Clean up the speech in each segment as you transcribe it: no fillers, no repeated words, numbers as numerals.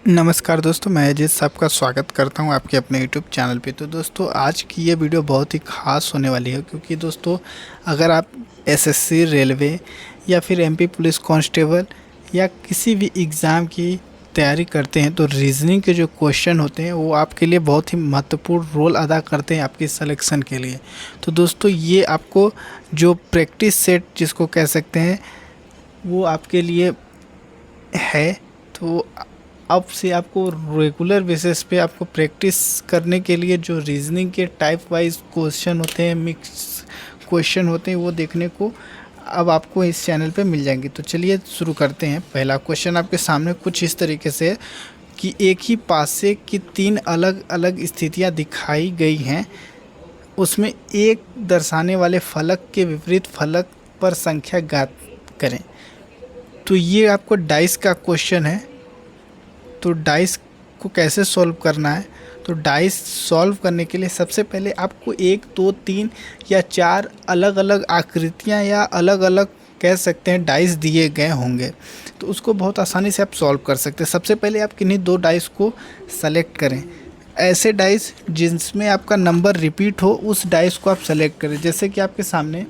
नमस्कार दोस्तों, मैं अजीत सबका स्वागत करता हूं आपके अपने यूट्यूब चैनल पे। तो दोस्तों, आज की ये वीडियो बहुत ही ख़ास होने वाली है, क्योंकि दोस्तों अगर आप एसएससी, रेलवे या फिर एमपी पुलिस कांस्टेबल या किसी भी एग्ज़ाम की तैयारी करते हैं तो रीजनिंग के जो क्वेश्चन होते हैं वो आपके लिए बहुत ही महत्वपूर्ण रोल अदा करते हैं आपकी सिलेक्शन के लिए। तो दोस्तों, ये आपको जो प्रैक्टिस सेट जिसको कह सकते हैं वो आपके लिए है। तो अब से आपको रेगुलर बेसिस पे आपको प्रैक्टिस करने के लिए जो रीजनिंग के टाइप वाइज क्वेश्चन होते हैं, मिक्स क्वेश्चन होते हैं, वो देखने को अब आपको इस चैनल पे मिल जाएंगे। तो चलिए शुरू करते हैं। पहला क्वेश्चन आपके सामने कुछ इस तरीके से है कि एक ही पासे की 3 अलग अलग स्थितियां दिखाई गई हैं, उसमें एक दर्शाने वाले फलक के विपरीत फलक पर संख्या ज्ञात करें। तो ये आपको डाइस का क्वेश्चन है। तो डाइस को कैसे सॉल्व करना है, तो डाइस सॉल्व करने के लिए सबसे पहले आपको 1, 2, 3 या 4 अलग अलग आकृतियां या अलग अलग कह सकते हैं डाइस दिए गए होंगे। तो उसको बहुत आसानी से आप सॉल्व कर सकते हैं। सबसे पहले आप किन्हीं 2 डाइस को सेलेक्ट करें। ऐसे डाइस जिसमें आपका नंबर रिपीट हो, उस डाइस को आप सेलेक्ट करें। जैसे कि आपके सामने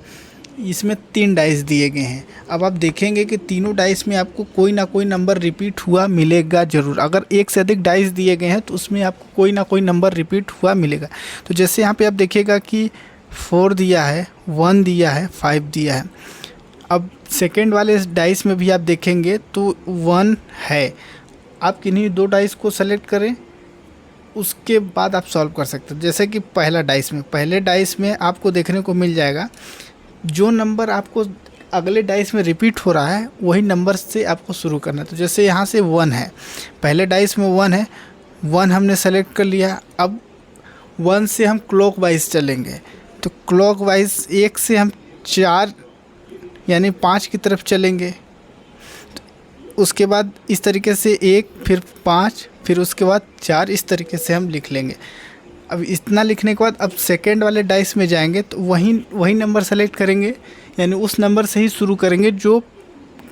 इसमें 3 डाइस दिए गए हैं। अब आप देखेंगे कि तीनों डाइस में आपको कोई ना कोई नंबर रिपीट हुआ मिलेगा ज़रूर। अगर एक से अधिक डाइस दिए गए हैं तो उसमें आपको कोई ना कोई नंबर रिपीट हुआ मिलेगा। तो जैसे यहाँ पे आप देखिएगा कि 4 दिया है, 1 दिया है, 5 दिया है। अब सेकेंड वाले डाइस में भी आप देखेंगे तो 1 है। आप किन्हीं 2 डाइस को सेलेक्ट करें, उसके बाद आप सॉल्व कर सकते हैं। जैसे कि पहले डाइस में आपको देखने को मिल जाएगा जो नंबर आपको अगले डाइस में रिपीट हो रहा है वही नंबर से आपको शुरू करना है। तो जैसे यहाँ से 1 है, पहले डाइस में 1 है, 1 हमने सेलेक्ट कर लिया। अब 1 से हम क्लॉकवाइज चलेंगे। तो क्लॉकवाइज 1 से हम 4 यानी 5 की तरफ चलेंगे। उसके बाद इस तरीके से 1, फिर 5, फिर उसके बाद 4, इस तरीके से हम लिख लेंगे। अब इतना लिखने के बाद अब सेकेंड वाले डाइस में जाएंगे तो वही नंबर सेलेक्ट करेंगे, यानी उस नंबर से ही शुरू करेंगे जो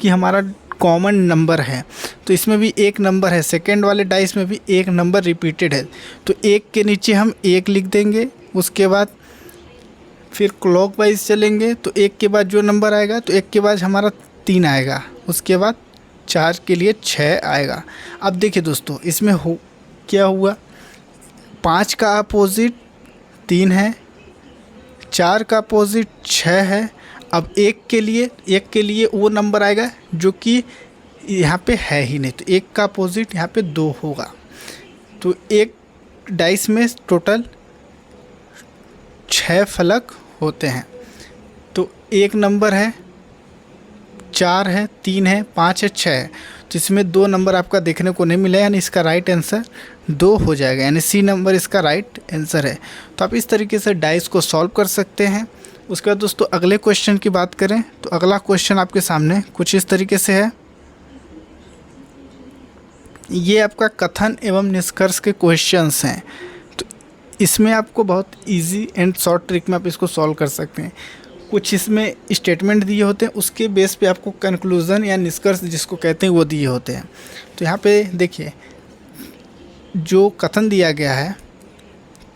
कि हमारा कॉमन नंबर है। तो इसमें भी एक नंबर है, सेकेंड वाले डाइस में भी एक नंबर रिपीटेड है। तो 1 के नीचे हम 1 लिख देंगे। उसके बाद फिर क्लॉकवाइज चलेंगे तो 1 के बाद जो नंबर आएगा तो 1 के बाद हमारा 3 आएगा। उसके बाद 4 के लिए 6 आएगा। अब देखिए दोस्तों, इसमें क्या हुआ, 5 का अपोजिट 3 है, 4 का अपोजिट 6 है। अब 1 के लिए वो नंबर आएगा जो कि यहाँ पे है ही नहीं, तो 1 का अपोजिट यहाँ पे 2 होगा। तो एक डाइस में टोटल 6 फलक होते हैं। तो एक नंबर है, 4 है, 3 है, 5 है, 6 है। तो इसमें 2 नंबर आपका देखने को नहीं मिला, यानी इसका राइट आंसर 2 हो जाएगा, यानी सी नंबर इसका राइट आंसर है। तो आप इस तरीके से डाइस को सॉल्व कर सकते हैं। उसके बाद दोस्तों अगले क्वेश्चन की बात करें तो अगला क्वेश्चन आपके सामने कुछ इस तरीके से है। ये आपका कथन एवं निष्कर्ष के क्वेश्चंस हैं। तो इसमें आपको बहुत ईजी एंड शॉर्ट ट्रिक में आप इसको सॉल्व कर सकते हैं। कुछ इसमें स्टेटमेंट दिए होते हैं, उसके बेस पे आपको कंक्लूज़न या निष्कर्ष जिसको कहते हैं वो दिए होते हैं। तो यहाँ पे देखिए जो कथन दिया गया है,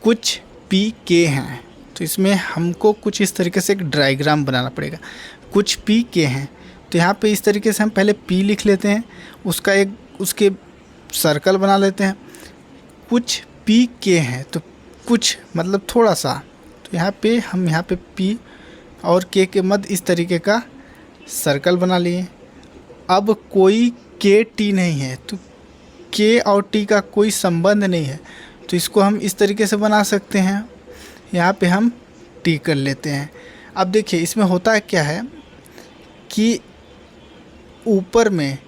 कुछ पी के हैं। तो इसमें हमको कुछ इस तरीके से एक डायग्राम बनाना पड़ेगा। कुछ पी के हैं, तो यहाँ पे इस तरीके से हम पहले पी लिख लेते हैं, उसके सर्कल बना लेते हैं। कुछ पी के हैं, तो कुछ मतलब थोड़ा सा, तो यहाँ पे पी और के मध्य इस तरीके का सर्कल बना लिए। अब कोई के टी नहीं है, तो के और टी का कोई संबंध नहीं है, तो इसको हम इस तरीके से बना सकते हैं। यहाँ पे हम टी कर लेते हैं। अब देखिए इसमें होता है क्या है कि ऊपर में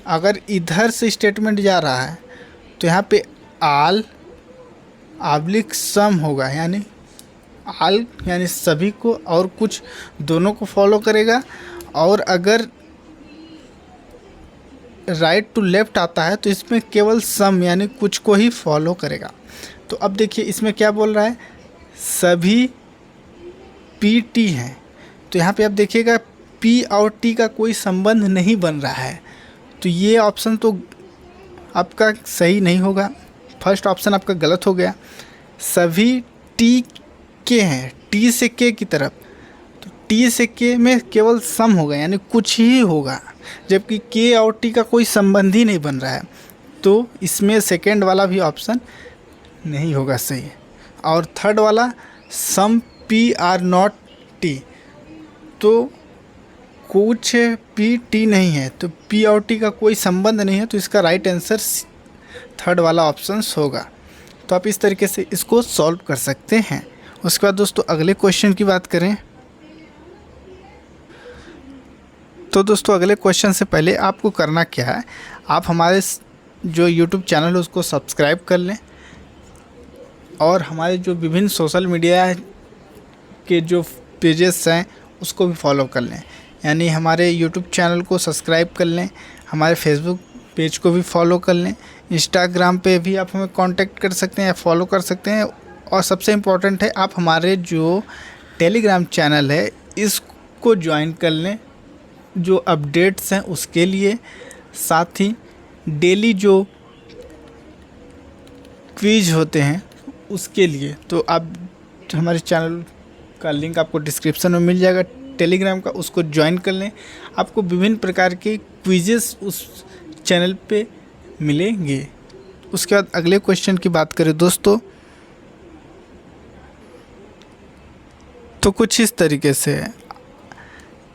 अगर इधर से स्टेटमेंट जा रहा है तो यहाँ पे आल आब्लिक सम होगा, यानी आल यानी सभी को और कुछ दोनों को फॉलो करेगा। और अगर राइट टू लेफ़्ट आता है तो इसमें केवल सम यानी कुछ को ही फॉलो करेगा। तो अब देखिए इसमें क्या बोल रहा है, सभी पी टी हैं। तो यहाँ पे आप देखिएगा पी और टी का कोई संबंध नहीं बन रहा है, तो ये ऑप्शन तो आपका सही नहीं होगा। फर्स्ट ऑप्शन आपका गलत हो गया। सभी टी के हैं, टी से के की तरफ, तो टी से के में केवल सम होगा यानी कुछ ही होगा, जबकि के और टी का कोई संबंध ही नहीं बन रहा है। तो इसमें सेकेंड वाला भी ऑप्शन नहीं होगा सही। और थर्ड वाला some P R not T, तो कुछ पी टी नहीं है, तो पी और टी का कोई संबंध नहीं है, तो इसका राइट आंसर थर्ड वाला ऑप्शन होगा। तो आप इस तरीके से इसको सॉल्व कर सकते हैं। उसके बाद दोस्तों अगले क्वेश्चन की बात करें तो दोस्तों अगले क्वेश्चन से पहले आपको करना क्या है, आप हमारे जो YouTube चैनल है उसको सब्सक्राइब कर लें और हमारे जो विभिन्न सोशल मीडिया के जो पेजेस हैं उसको भी फॉलो कर लें। यानी हमारे YouTube चैनल को सब्सक्राइब कर लें, हमारे फेसबुक पेज को भी फॉलो कर लें, इंस्टाग्राम पे भी आप हमें कांटेक्ट कर सकते हैं या फॉलो कर सकते हैं। और सबसे इम्पोर्टेंट है आप हमारे जो टेलीग्राम चैनल है इसको ज्वाइन कर लें, जो अपडेट्स हैं उसके लिए, साथ ही डेली जो क्विज होते हैं उसके लिए। तो आप हमारे चैनल का लिंक आपको डिस्क्रिप्शन में मिल जाएगा टेलीग्राम का, उसको ज्वाइन कर लें। आपको विभिन्न प्रकार के क्विजेस उस चैनल पे मिलेंगे। उसके बाद अगले क्वेश्चन की बात करें दोस्तों तो कुछ इस तरीके से है,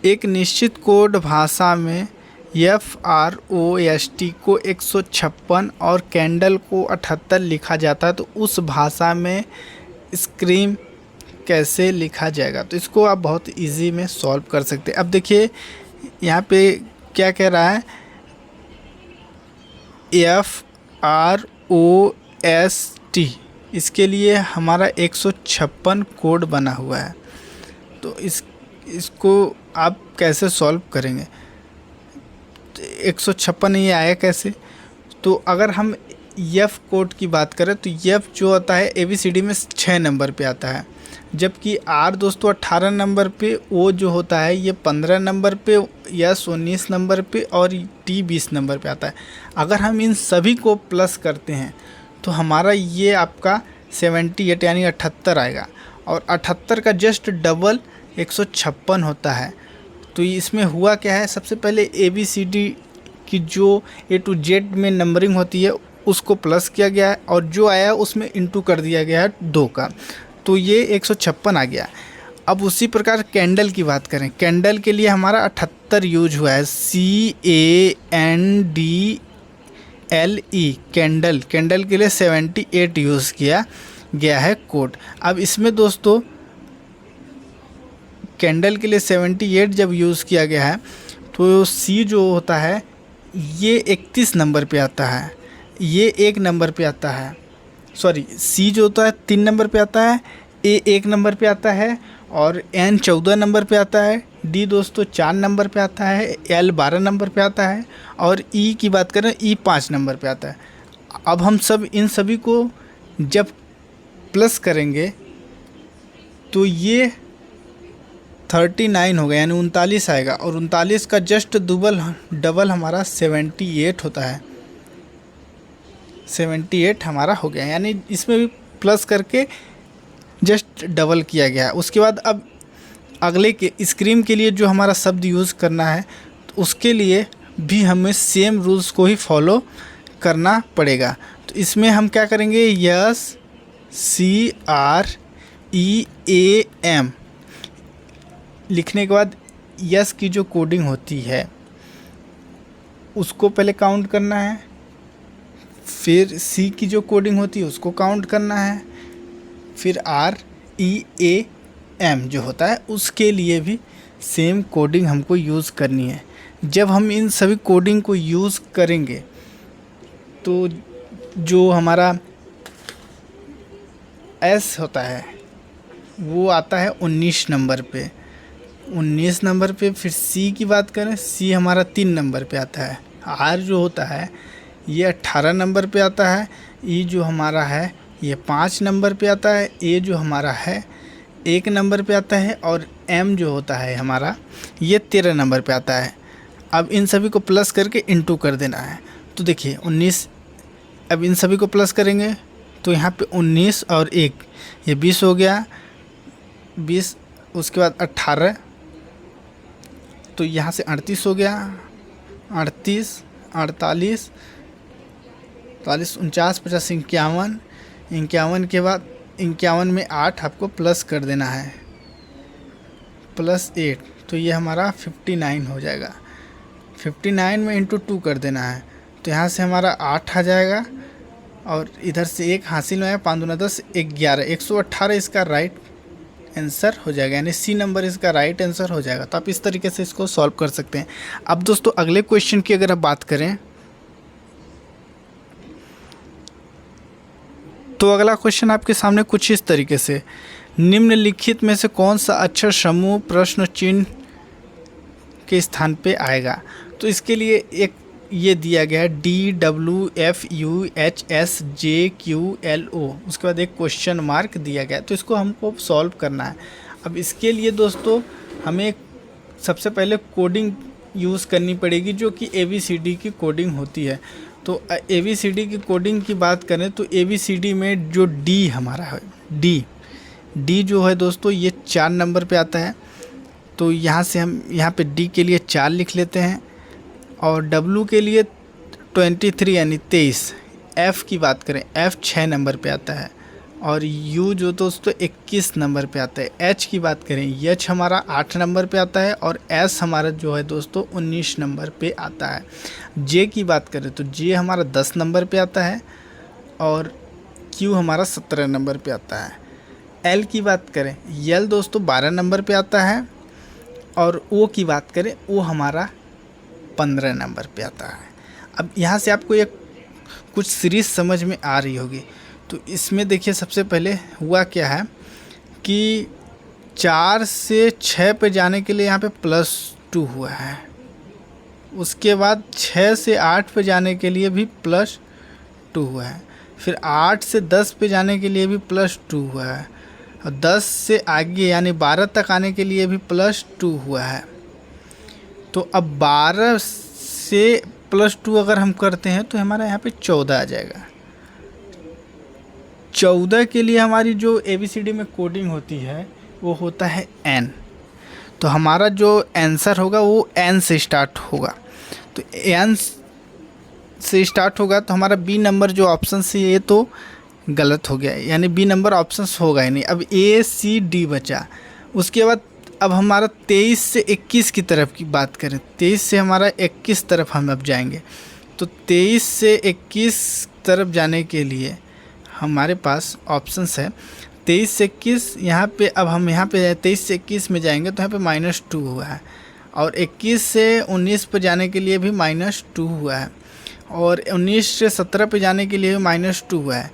एक निश्चित कोड भाषा में FROST को 156 और कैंडल को 78 लिखा जाता है, तो उस भाषा में स्क्रीम कैसे लिखा जाएगा। तो इसको आप बहुत इजी में सॉल्व कर सकते हैं। अब देखिए यहाँ पे क्या कह रहा है, FROST इसके लिए हमारा 156 कोड बना हुआ है, तो इसको आप कैसे सॉल्व करेंगे। 156 ये आया कैसे, तो अगर हम F कोड की बात करें तो F जो होता है ABCD में 6 नंबर पे आता है, जबकि R दोस्तों 18 नंबर पे, O जो होता है ये 15 नंबर पे, S 19 नंबर पे और T 20 नंबर पे आता है। अगर हम इन सभी को प्लस करते हैं तो हमारा ये आपका 78 यानी 78 आएगा, और 78 का जस्ट डबल 156 होता है। तो इसमें हुआ क्या है, सबसे पहले ABCD की जो A to Z में नंबरिंग होती है उसको प्लस किया गया है, और जो आया उसमें इंटू कर दिया गया है 2 का, तो ये 156 आ गया। अब उसी प्रकार कैंडल की बात करें, कैंडल के लिए हमारा 78 यूज हुआ है, CANDLE कैंडल, कैंडल के लिए 78 यूज़ किया गया है कोड। अब इसमें दोस्तों कैंडल के लिए 78 जब यूज़ किया गया है तो C जो होता है ये 31 नंबर पे आता है, ये 1 नंबर पे आता है, सॉरी C जो होता है 3 नंबर पे आता है, A 1 नंबर पे आता है, और N 14 नंबर पे आता है, D दोस्तों 4 नंबर पे आता है, L 12 नंबर पे आता है, और E की बात करें E 5 नंबर पे आता है। अब हम सब इन सभी को जब प्लस करेंगे तो ये 39 हो गया यानी 39 आएगा, और 39 का जस्ट डबल हमारा 78 होता है, 78 हमारा हो गया, यानी इसमें भी प्लस करके जस्ट डबल किया गया है। उसके बाद अब अगले के स्क्रीम के लिए जो हमारा शब्द यूज़ करना है तो उसके लिए भी हमें सेम रूल्स को ही फॉलो करना पड़ेगा। तो इसमें हम क्या करेंगे, SCREAM लिखने के बाद यस की जो कोडिंग होती है उसको पहले काउंट करना है, फिर सी की जो कोडिंग होती है उसको काउंट करना है, फिर REAM जो होता है उसके लिए भी सेम कोडिंग हमको यूज़ करनी है। जब हम इन सभी कोडिंग को यूज़ करेंगे तो जो हमारा S होता है वो आता है 19 नंबर पे, 19 नंबर पे। फिर C की बात करें, C हमारा 3 नंबर पे आता है, R जो होता है ये 18 नंबर पे आता है, E जो हमारा है ये 5 नंबर पे आता है, A जो हमारा है 1 नंबर पे आता है, और M जो होता है हमारा ये 13 नंबर पे आता है। अब इन सभी को प्लस करके इंटू कर देना है। तो देखिए 19 अब इन सभी को प्लस करेंगे तो यहाँ पे 19 और 1 ये 20 हो गया, 20 उसके बाद 18 तो यहाँ से 38 हो गया, 38 48 40 49 50 51, 51 के बाद 51 में 8 आपको प्लस कर देना है, +8 तो ये हमारा 59 हो जाएगा। 59 में इंटू 2 कर देना है तो यहाँ से हमारा 8 आ जाएगा और इधर से 1 हासिल में है, 5 दूना 10 11 118 इसका राइट आंसर हो जाएगा, यानी सी नंबर इसका राइट आंसर हो जाएगा। तो आप इस तरीके से इसको सॉल्व कर सकते हैं। अब दोस्तों अगले क्वेश्चन की अगर आप बात करें तो अगला क्वेश्चन आपके सामने कुछ इस तरीके से, निम्नलिखित में से कौन सा अक्षर समूह प्रश्न चिन्ह के स्थान पे आएगा। तो इसके लिए एक ये दिया गया है DWFUHSJQLO, उसके बाद एक क्वेश्चन मार्क दिया गया है, तो इसको हमको सॉल्व करना है। अब इसके लिए दोस्तों हमें सबसे पहले कोडिंग यूज़ करनी पड़ेगी जो कि ABCD की कोडिंग होती है। तो ABCD की कोडिंग की बात करें तो ABCD में जो D हमारा है, D जो है दोस्तों ये 4 नंबर पे आता है। तो यहाँ से हम यहाँ पे D के लिए 4 लिख लेते हैं और W के लिए 23 यानी 23। F की बात करें, F 6 नंबर पे आता है और U जो दोस्तों 21 नंबर पे आता है। H की बात करें, H हमारा 8 नंबर पे आता है और S हमारा जो है दोस्तों 19 नंबर पे आता है। J की बात करें तो J हमारा 10 नंबर पे आता है और Q हमारा 17 नंबर पे आता है। L की बात करें, L दोस्तों 12 नंबर पे आता है और O की बात करें, O हमारा 15 नंबर पे आता है। अब यहाँ से आपको एक कुछ सीरीज समझ में आ रही होगी। तो इसमें देखिए सबसे पहले हुआ क्या है कि 4 से 6 पे जाने के लिए यहाँ पे +2 हुआ है, उसके बाद 6 से 8 पे जाने के लिए भी +2 हुआ है, फिर 8 से 10 पे जाने के लिए भी +2 हुआ है और 10 से आगे यानी 12 तक आने के लिए भी +2 हुआ है। तो अब 12 से +2 अगर हम करते हैं तो हमारा यहाँ पे 14 आ जाएगा। 14 के लिए हमारी जो ABCD में कोडिंग होती है वो होता है N। तो हमारा जो आंसर होगा वो N से स्टार्ट होगा। तो N से स्टार्ट होगा तो हमारा B नंबर जो ऑप्शन से ये तो गलत हो गया, यानी B नंबर ऑप्शन होगा ही नहीं। अब A C D बचा। उसके बाद अब हमारा 23 से 21 की तरफ की बात करें, 23 से हमारा 21 तरफ हम अब जाएंगे। तो 23 से 21 तरफ जाने के लिए हमारे पास ऑप्शंस है 23 से 21। यहाँ पे अब हम यहाँ पे 23 से 21 में जाएंगे तो यहाँ पे -2 हुआ है और 21 से 19 पे जाने के लिए भी -2 हुआ है और 19 से 17 पे जाने के लिए भी -2 हुआ है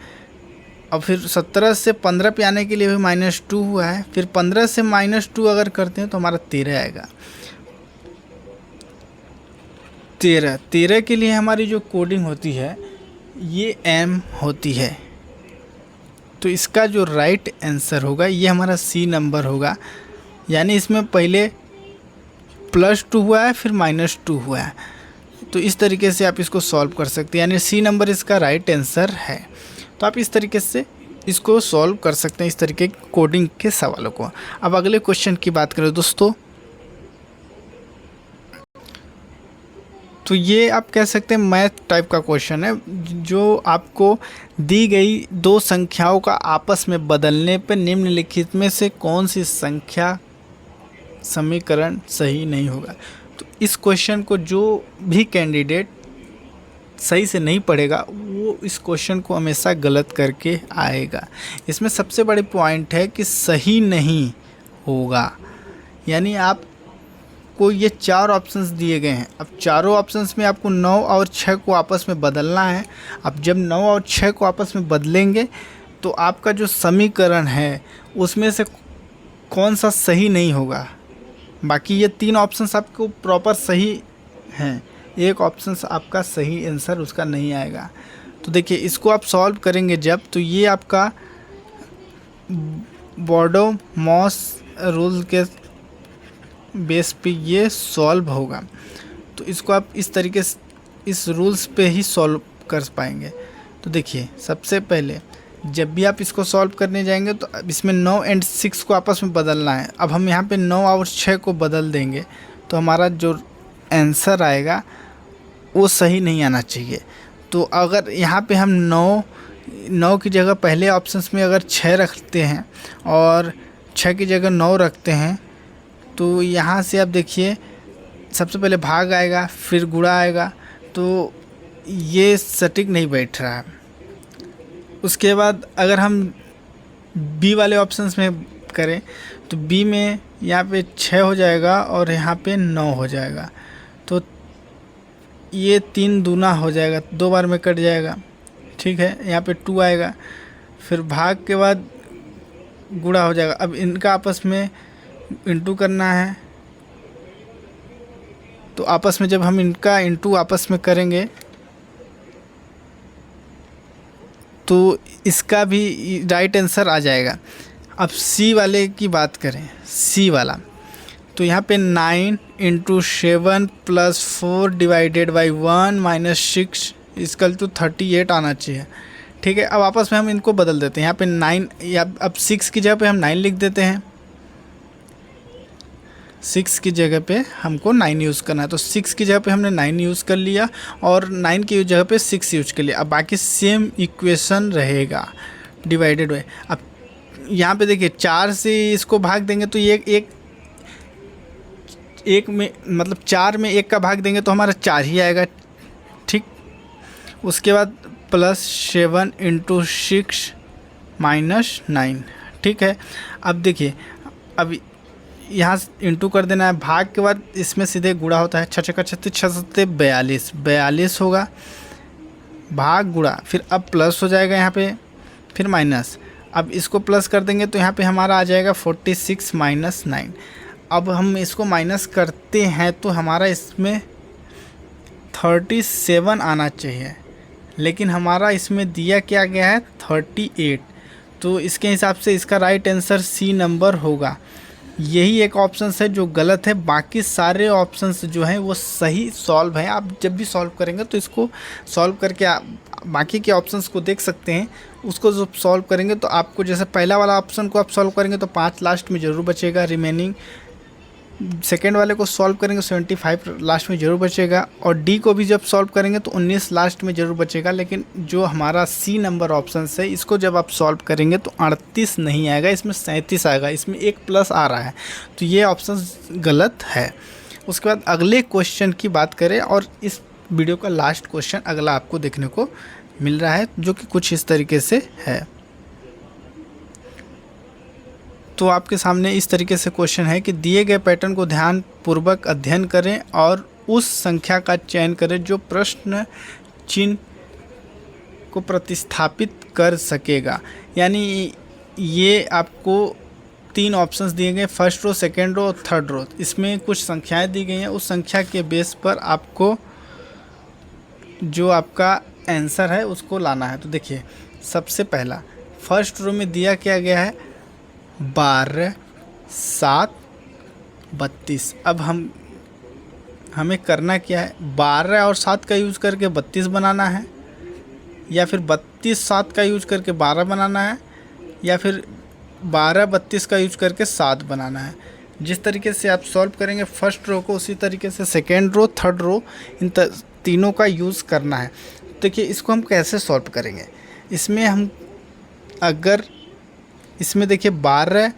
और फिर 17 से 15 पे आने के लिए भी -2 हुआ है। फिर 15 से -2 अगर करते हैं तो हमारा 13 आएगा। 13 के लिए हमारी जो कोडिंग होती है ये M होती है। तो इसका जो राइट आंसर होगा ये हमारा C नंबर होगा, यानी इसमें पहले +2 हुआ है फिर -2 हुआ है। तो इस तरीके से आप इसको सॉल्व कर सकते हैं, यानी C नंबर इसका राइट आंसर है। तो आप इस तरीके से इसको सॉल्व कर सकते हैं, इस तरीके के कोडिंग के सवालों को। अब अगले क्वेश्चन की बात करें दोस्तों, तो ये आप कह सकते हैं मैथ टाइप का क्वेश्चन है, जो आपको दी गई 2 संख्याओं का आपस में बदलने पर निम्नलिखित में से कौन सी संख्या समीकरण सही नहीं होगा। तो इस क्वेश्चन को जो भी कैंडिडेट सही से नहीं पढ़ेगा वो इस क्वेश्चन को हमेशा गलत करके आएगा। इसमें सबसे बड़े पॉइंट है कि सही नहीं होगा, यानी आपको ये 4 ऑप्शंस दिए गए हैं। अब चारों ऑप्शंस में आपको 9 और 6 को आपस में बदलना है। अब जब 9 और 6 को आपस में बदलेंगे तो आपका जो समीकरण है उसमें से कौन सा सही नहीं होगा। बाकी ये 3 ऑप्शंस आपको प्रॉपर सही हैं, एक ऑप्शन आपका सही आंसर उसका नहीं आएगा। तो देखिए इसको आप सॉल्व करेंगे जब, तो ये आपका बॉर्डो-मॉस रूल के बेस पे ये सॉल्व होगा। तो इसको आप इस तरीके से इस रूल्स पे ही सॉल्व कर पाएंगे। तो देखिए सबसे पहले जब भी आप इसको सॉल्व करने जाएंगे तो अब इसमें 9 और 6 को आपस में बदलना है। अब हम यहाँ पे 9 और 6 को बदल देंगे तो हमारा जो आंसर आएगा वो सही नहीं आना चाहिए। तो अगर यहाँ पे हम 9 की जगह पहले ऑप्शंस में अगर 6 रखते हैं और 6 की जगह 9 रखते हैं तो यहाँ से आप देखिए सबसे पहले भाग आएगा फिर गुणा आएगा, तो ये सटीक नहीं बैठ रहा है। उसके बाद अगर हम बी वाले ऑप्शंस में करें तो बी में यहाँ पे 6 हो जाएगा और यहाँ पे 9 हो जाएगा, तो ये 3 दूना हो जाएगा, 2 बार में कट जाएगा। ठीक है, यहाँ पे 2 आएगा, फिर भाग के बाद गुणा हो जाएगा। अब इनका आपस में इंटू करना है, तो आपस में जब हम इनका इंटू आपस में करेंगे तो इसका भी राइट आंसर आ जाएगा। अब सी वाले की बात करें, सी वाला तो यहाँ पे 9 × 7 + 4 डिवाइडेड बाई 1 - 6 इक्वल टू 38 आना चाहिए। ठीक है, अब आपस में हम इनको बदल देते हैं। यहाँ पे 9 या अब 6 की जगह पे हम 9 लिख देते हैं। 6 की जगह पे हमको 9 यूज़ करना है, तो 6 की जगह पे हमने 9 यूज़ कर लिया और 9 की जगह पे 6 यूज कर लिया। अब बाकी सेम इक्वेशन रहेगा डिवाइडेड बाय। अब यहाँ पे देखिए 4 से इसको भाग देंगे तो ये एक में मतलब 4 में 1 का भाग देंगे तो हमारा 4 ही आएगा। ठीक, उसके बाद +7 × 6 - 9। ठीक है, अब देखिए अब यहाँ इंटू कर देना है, भाग के बाद इसमें सीधे गुणा होता है। 6 × 6 = 42 होगा, भाग गुणा, फिर अब प्लस हो जाएगा यहाँ पे, फिर माइनस। अब इसको प्लस कर देंगे तो यहाँ पे हमारा आ जाएगा 46 - 9। अब हम इसको माइनस करते हैं तो हमारा इसमें 37 आना चाहिए, लेकिन हमारा इसमें दिया क्या गया है 38। तो इसके हिसाब से इसका राइट आंसर सी नंबर होगा। यही एक ऑप्शन है जो गलत है, बाकी सारे ऑप्शंस जो हैं वो सही सॉल्व हैं। आप जब भी सॉल्व करेंगे तो इसको सॉल्व करके आप बाकी के ऑप्शंस को देख सकते हैं। उसको जब सॉल्व करेंगे तो आपको जैसे पहला वाला ऑप्शन को आप सॉल्व करेंगे तो 5 लास्ट में ज़रूर बचेगा रिमेनिंग। सेकेंड वाले को सॉल्व करेंगे 75 लास्ट में ज़रूर बचेगा, और डी को भी जब सॉल्व करेंगे तो 19 लास्ट में ज़रूर बचेगा। लेकिन जो हमारा सी नंबर ऑप्शन है इसको जब आप सॉल्व करेंगे तो 38 नहीं आएगा, इसमें 37 आएगा, इसमें एक प्लस आ रहा है, तो ये ऑप्शन गलत है। उसके बाद अगले क्वेश्चन की बात करें, और इस वीडियो का लास्ट क्वेश्चन अगला आपको देखने को मिल रहा है जो कि कुछ इस तरीके से है। तो आपके सामने इस तरीके से क्वेश्चन है कि दिए गए पैटर्न को ध्यानपूर्वक अध्ययन करें और उस संख्या का चयन करें जो प्रश्न चिन्ह को प्रतिस्थापित कर सकेगा। यानी ये आपको 3 ऑप्शंस दिए गए, फर्स्ट रो, सेकेंड रो और थर्ड रो। इसमें कुछ संख्याएं दी गई हैं, उस संख्या के बेस पर आपको जो आपका आंसर है उसको लाना है। तो देखिए सबसे पहला फर्स्ट रो में दिया क्या गया है 12, 7, 32। अब हमें करना क्या है, 12 और 7 का यूज़ करके 32 बनाना है, या फिर 32 7 का यूज़ करके 12 बनाना है, या फिर 12 32 का यूज़ करके 7 बनाना है। जिस तरीके से आप सॉल्व करेंगे फर्स्ट रो को, उसी तरीके से सेकेंड रो, थर्ड रो, इन तीनों का यूज़ करना है। देखिए इसको हम कैसे सॉल्व करेंगे, इसमें हम अगर इसमें देखिए 12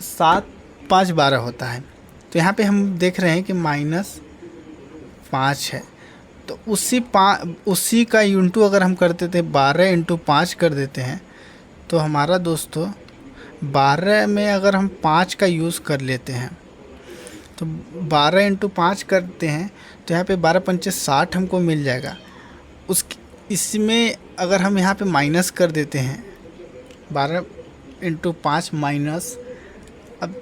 7 5 12 होता है, तो यहाँ पे हम देख रहे हैं कि -5 है, तो उसी का इंटू अगर हम करते थे 12 × 5 कर देते हैं तो हमारा दोस्तों 12 में अगर हम 5 का यूज़ कर लेते हैं तो 12 × 5 करते हैं तो यहाँ पे 12 पंचे 60 हमको मिल जाएगा। इसमें अगर हम यहाँ पे माइनस कर देते हैं 12 × 5 माइनस अब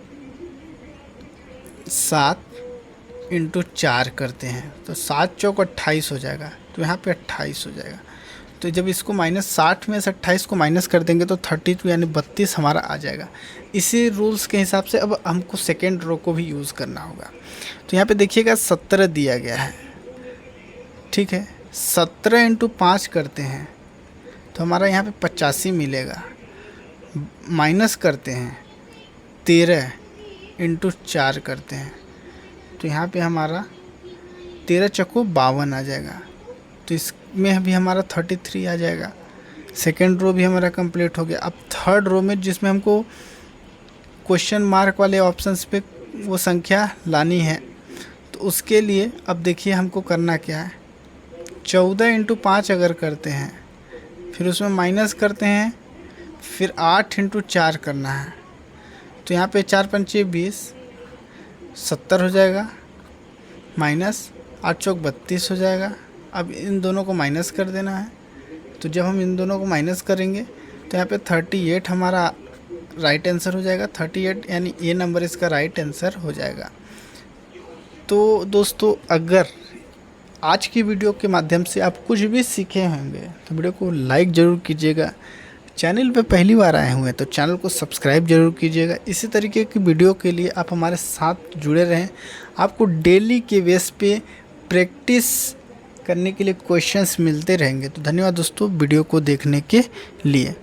7 × 4 करते हैं तो 7 चौक 28 हो जाएगा, तो यहाँ पे 28 हो जाएगा। तो जब इसको -60 में से 28 को माइनस कर देंगे तो 32 यानी 32 हमारा आ जाएगा। इसी रूल्स के हिसाब से अब हमको सेकेंड रो को भी यूज़ करना होगा। तो यहाँ पे देखिएगा 17 दिया गया है, ठीक है, 17 इंटू 5 करते हैं तो हमारा यहाँ पे 85 मिलेगा। माइनस करते हैं 13 इंटू 4 करते हैं तो यहाँ पे हमारा 13 चक्को 52 आ जाएगा। तो इसमें भी हमारा 33 आ जाएगा। सेकेंड रो भी हमारा कंप्लीट हो गया। अब थर्ड रो में जिसमें हमको क्वेश्चन मार्क वाले ऑप्शंस पे वो संख्या लानी है तो उसके लिए अब देखिए हमको करना क्या है। 14 इंटू 5 अगर करते हैं फिर उसमें माइनस करते हैं, फिर 8 इंटू 4 करना है तो यहाँ पे 4 पंचे 20, 70 हो जाएगा, माइनस 8 चौक 32 हो जाएगा। अब इन दोनों को माइनस कर देना है। तो जब हम इन दोनों को माइनस करेंगे तो यहाँ पे 38 हमारा राइट आंसर हो जाएगा। 38 यानी ये नंबर इसका राइट आंसर हो जाएगा। तो दोस्तों अगर आज की वीडियो के माध्यम से आप कुछ भी सीखे होंगे तो वीडियो को लाइक ज़रूर कीजिएगा। चैनल पे पहली बार आए हुए हैं तो चैनल को सब्सक्राइब जरूर कीजिएगा। इसी तरीके की वीडियो के लिए आप हमारे साथ जुड़े रहें। आपको डेली के बेस पे प्रैक्टिस करने के लिए क्वेश्चंस मिलते रहेंगे। तो धन्यवाद दोस्तों वीडियो को देखने के लिए।